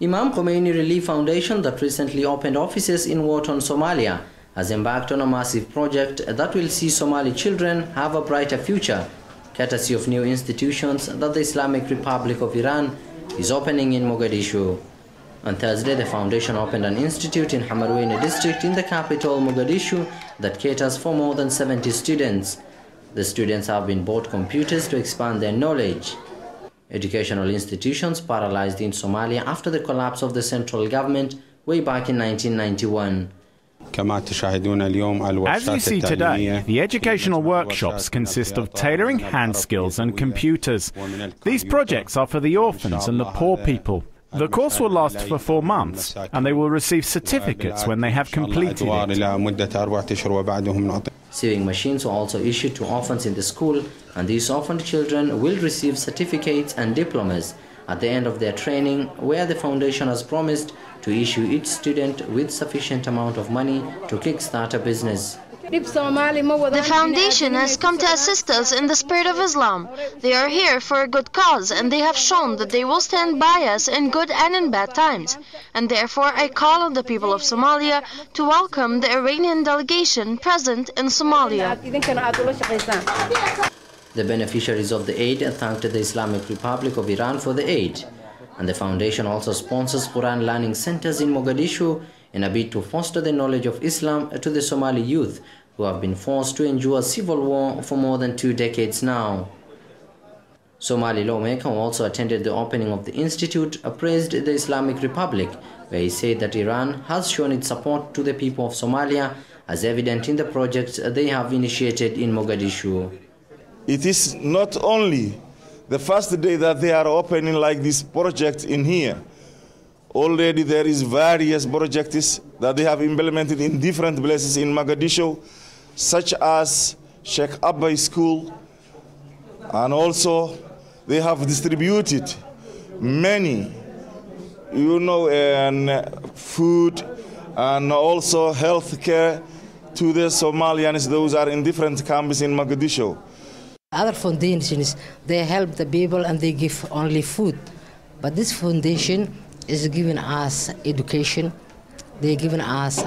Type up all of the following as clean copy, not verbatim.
Imam Khomeini Relief Foundation, that recently opened offices in war-torn Somalia, has embarked on a massive project that will see Somali children have a brighter future, courtesy of new institutions that the Islamic Republic of Iran is opening in Mogadishu. On Thursday, the foundation opened an institute in Hamarweyne district in the capital, Mogadishu, that caters for more than 70 students. The students have been bought computers to expand their knowledge. Educational institutions paralyzed in Somalia after the collapse of the central government way back in 1991. As you see today, the educational workshops consist of tailoring hand skills and computers. These projects are for the orphans and the poor people. The course will last for 4 months, and they will receive certificates when they have completed it. Sewing machines were also issued to orphans in the school, and these orphaned children will receive certificates and diplomas at the end of their training, where the foundation has promised to issue each student with sufficient amount of money to kickstart a business. The foundation has come to assist us in the spirit of Islam. They are here for a good cause, and they have shown that they will stand by us in good and in bad times. And therefore I call on the people of Somalia to welcome the Iranian delegation present in Somalia. The beneficiaries of the aid thanked the Islamic Republic of Iran for the aid. And the foundation also sponsors Quran learning centers in Mogadishu in a bid to foster the knowledge of Islam to the Somali youth who have been forced to endure civil war for more than 2 decades now. Somali lawmaker who also attended the opening of the institute praised the Islamic Republic, where he said that Iran has shown its support to the people of Somalia, as evident in the projects they have initiated in Mogadishu. It is not only the first day that they are opening like this project in here. Already there is various projects that they have implemented in different places in Mogadishu, such as Sheikh Abba School, and also they have distributed many, food and also health care to the Somalians. Those are in different camps in Mogadishu. Other foundations, they help the people and they give only food. But this foundation is giving us education. They're giving us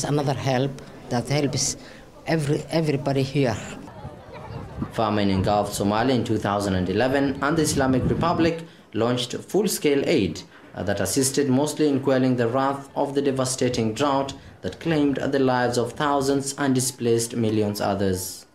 another help that helps everybody here. Famine engulfed Somalia in 2011, and the Islamic Republic launched full-scale aid that assisted mostly in quelling the wrath of the devastating drought that claimed the lives of thousands and displaced millions others.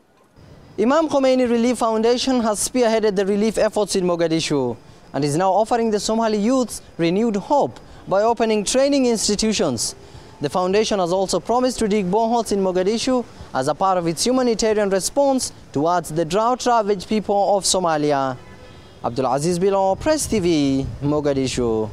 Imam Khomeini Relief Foundation has spearheaded the relief efforts in Mogadishu and is now offering the Somali youths renewed hope by opening training institutions. The foundation has also promised to dig boreholes in Mogadishu as a part of its humanitarian response towards the drought-ravaged people of Somalia. Abdul Aziz Bilo, Press TV, Mogadishu.